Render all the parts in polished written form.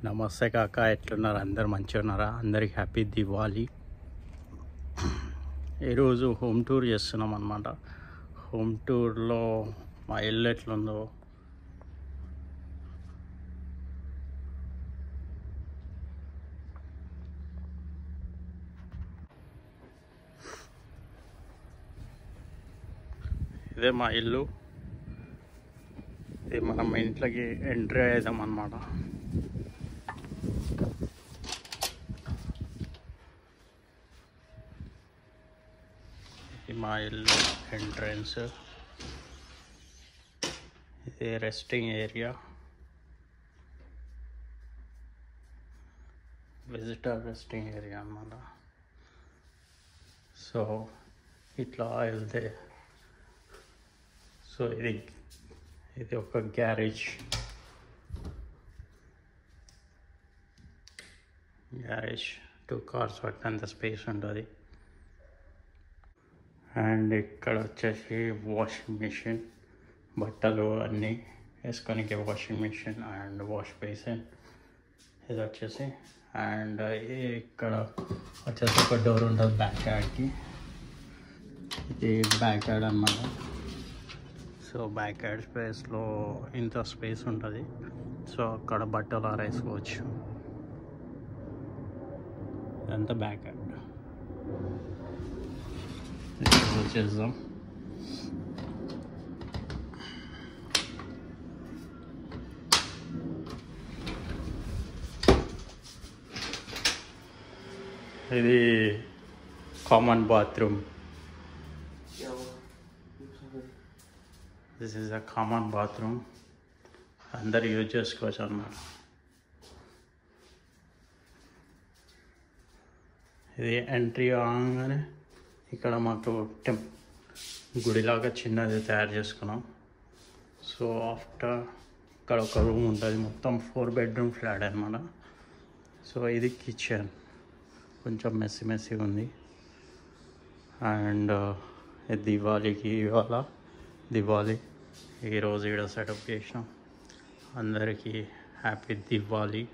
నమస్తే కాక, ఎట్లున్నారు? అందరు మంచిగా ఉన్నారా? అందరికి హ్యాపీ దివాళీ. ఈరోజు హోమ్ టూర్ చేస్తున్నాం అన్నమాట. హోమ్ టూర్లో మా ఇల్లు ఎట్లుందో ఇదే మా ఇల్లు. ఇది మనం ఇంట్లోకి ఎంట్రీ అవుదాం అన్నమాట. ఇది మా ఇల్లు ఎంట్రన్స్. ఇది resting area, visitor resting area అన్నమాట. సో ఇట్లా వెళ్తే సో ఇది ఒక గ్యారేజ్. టూ కార్స్ పట్టేంత స్పేస్ ఉంటుంది. అండ్ ఇక్కడ వచ్చేసి వాషింగ్ మిషన్, బట్టలు అన్నీ వేసుకోనికి washing machine and wash basin ఇది వచ్చేసి. అండ్ ఇక్కడ వచ్చేసి ఒక డోర్ ఉంటుంది బ్యాక్ యార్డ్కి. ఇది బ్యాక్ యార్డ్ అన్నమాట. సో బ్యాక్ యార్డ్ స్పేస్లో ఇంత స్పేస్ ఉంటుంది. సో అక్కడ బట్టలు ఆరేసుకోవచ్చు. ఇదంతా బ్యాక్ యార్డ్. వచ్చేద్దాం. ఇది common bathroom. This is a common bathroom. అందరు యూజ్ చేసుకోవచ్చు అన్నమాట. ఇది ఎంట్రీ అవగానే ఇక్కడ మాకు గుడిలాగా చిన్నది తయారు చేసుకున్నాం. సో ఆఫ్టర్ ఇక్కడ ఒక రూమ్ ఉంటుంది. మొత్తం 4 బెడ్రూమ్ ఫ్లాట్ అనమాట. సో ఇది కిచెన్, కొంచెం మెస్సీగా ఉంది. అండ్ దివాళీకి ఇవాళ దివాళీ ఈరోజు ఇక్కడ సెటప్ చేసినాం. అందరికీ హ్యాపీ దివాళీ.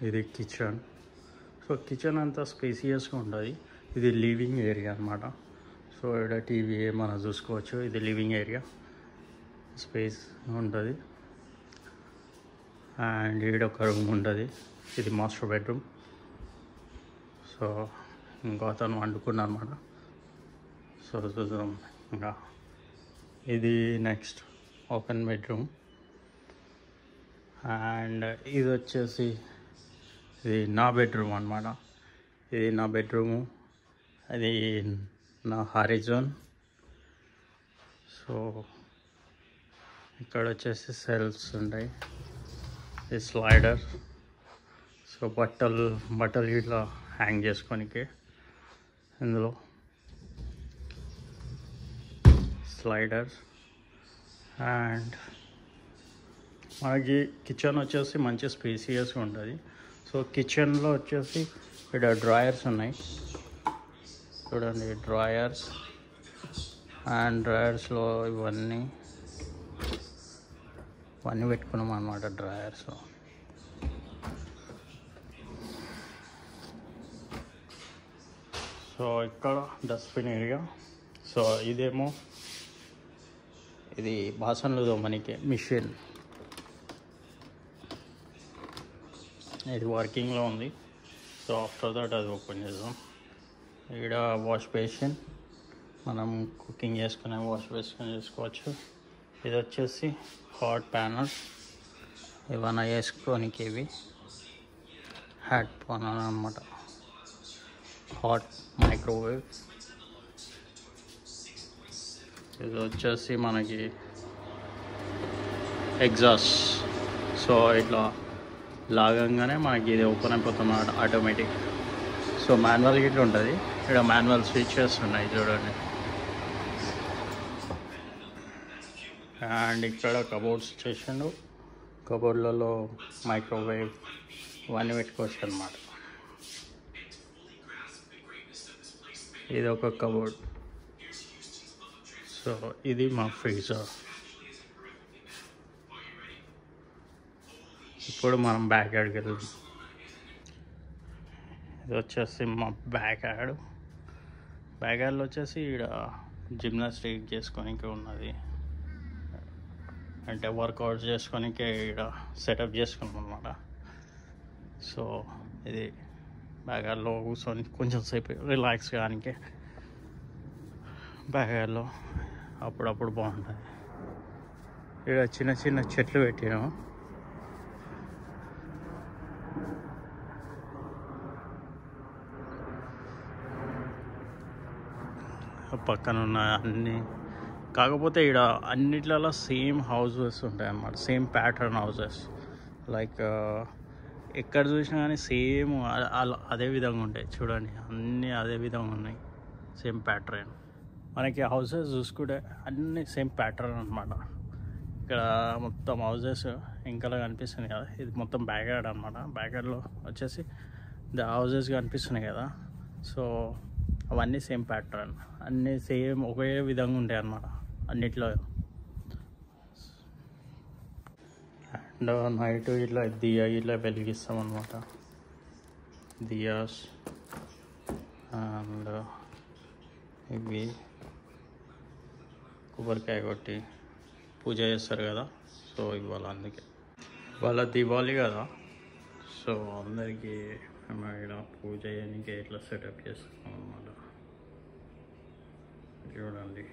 ఇది కిచెన్. సో కిచెన్ అంతా స్పేసియస్గా ఉంటుంది. ఇది లివింగ్ ఏరియా అన్నమాట. సో ఇక్కడ టీవీ ఏమైనా చూసుకోవచ్చు. ఇది లివింగ్ ఏరియా, స్పేస్ ఉంటుంది. అండ్ ఇక్కడ ఒక రూమ్ ఉంటుంది. ఇది మాస్టర్ బెడ్రూమ్. సో ఇంకా అతను వండుకున్నా అనమాట. సో చూద్దాం. ఇంకా ఇది నెక్స్ట్ ఓపెన్ బెడ్రూమ్. అండ్ ఇది వచ్చేసి ఇది నా బెడ్రూమ్ అన్నమాట. ఇది నా బెడ్రూము, అది నా హారిజోన్. సో ఇక్కడ వచ్చేసి సెల్ఫ్స్ ఉంటాయి. ఇది స్లైడర్. సో బట్టలు ఇట్లా హ్యాంగ్ చేసుకోనికి ఇందులో స్లైడర్. అండ్ మనకి కిచెన్ వచ్చేసి మంచి స్పేసియస్గా ఉంటుంది. సో కిచెన్లో వచ్చేసి ఇక్కడ డ్రాయర్స్ ఉన్నాయి చూడండి. డ్రాయర్స్ అండ్ డ్రాయర్స్లో ఇవన్నీ పెట్టుకున్నాం అన్నమాట. డ్రాయర్స్. సో ఇక్కడ డస్ట్బిన్ ఏరియా. సో ఇదేమో ఇది బాసన్లు తోమనికి మిషన్. ఇది వర్కింగ్లో ఉంది. సో ఆఫ్టర్ దట్ అది ఓపెన్ చేద్దాం. ఇక్కడ వాష్ బేసిన్, మనం కుకింగ్ చేసుకునే వాష్ బేసిన్ చేసుకోవచ్చు. ఇది వచ్చేసి హాట్ ప్యానల్, ఏమైనా వేసుకోనికి. ఇవి హాట్ ప్యానల్ అన్నమాట. Hot microwave. ఇది వచ్చేసి మనకి ఎగ్జాస్ట్. సో ఇట్లా లాగంగానే మనకి ఇది ఓపెన్ అయిపోతుంది ఆటోమేటిక్. సో మాన్యువల్ గిట్ల ఉంటుంది. ఇక్కడ మాన్యువల్ స్విచెస్ ఉన్నాయి చూడండి. అండ్ ఇక్కడ కబోర్డ్స్ చేసిండు. కబోర్డ్లలో మైక్రోవేవ్ ఇవన్నీ పెట్టుకోవచ్చు అన్నమాట. ఇది ఒక కబోర్డ్. సో ఇది మా ఫ్రీజర్. ఇప్పుడు మనం బ్యాక్ యార్డ్కి వెళ్దాం. ఇది వచ్చేసి మా బ్యాక్ యార్డ్లో వచ్చేసి ఇక్కడ జిమ్నాస్టిక్ చేసుకోనికి ఉన్నది, అంటే వర్కౌట్ చేసుకోనికి ఇక్కడ సెటప్ చేసుకున్నాం అన్నమాట. సో ఇది బ్యాక్ యార్డ్లో కూర్చొని కొంచెం సేపు రిలాక్స్ కానికి బ్యాక్ యార్డ్లో అప్పుడప్పుడు బాగుంటుంది. ఇక్కడ చిన్న చిన్న చెట్లు పెట్టినాము. పక్కన ఉన్న అన్ని, కాకపోతే ఇక్కడ అన్నిట్లలో సేమ్ హౌసెస్ ఉంటాయి అన్నమాట, సేమ్ ప్యాటర్న్ హౌసెస్. లైక్ ఎక్కడ చూసినా కానీ సేమ్ అదే విధంగా ఉంటాయి. చూడండి, అన్నీ అదే విధంగా ఉన్నాయి, సేమ్ ప్యాటర్న్. మనకి హౌసెస్ చూసుకుంటే అన్నీ సేమ్ ప్యాటర్న్ అనమాట. ఇక్కడ మొత్తం హౌసెస్ ఇంకా కనిపిస్తుంది కదా, ఇది మొత్తం బ్యాక్ యార్డ్ అనమాట. బ్యాక్ యార్డ్లో వచ్చేసి హౌసెస్ కనిపిస్తున్నాయి కదా, సో అవన్నీ సేమ్ ప్యాటర్న్, అన్నీ సేమ్ ఒకే విధంగా ఉంటాయి అన్నమాట అన్నిట్లో. అండ్ నైట్ ఇట్లా ఇట్లా వెలిగిస్తాం అన్నమాట, దియాస్. అండ్ ఇవి కొబ్బరికాయ కొట్టి పూజ చేస్తారు కదా, సో ఇవాళ అందుకే ఇవాళ దీపావళి కదా, సో అందరికీ మేము ఇక్కడ పూజ చేయడానికి ఇట్లా సెటప్ చేస్తాం అన్నమాట. చూడండి,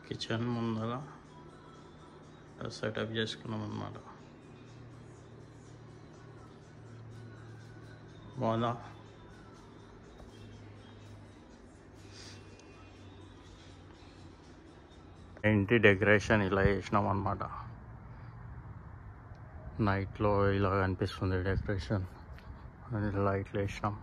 కిచెన్ ముందర సెటప్ చేసుకున్నాం అన్నమాట. బాగుందా? ఇంటి డెకరేషన్ ఇలా చేసినాం అన్నమాట. నైట్లో ఇలా కనిపిస్తుంది డెకరేషన్, లైట్లు వేసినాం.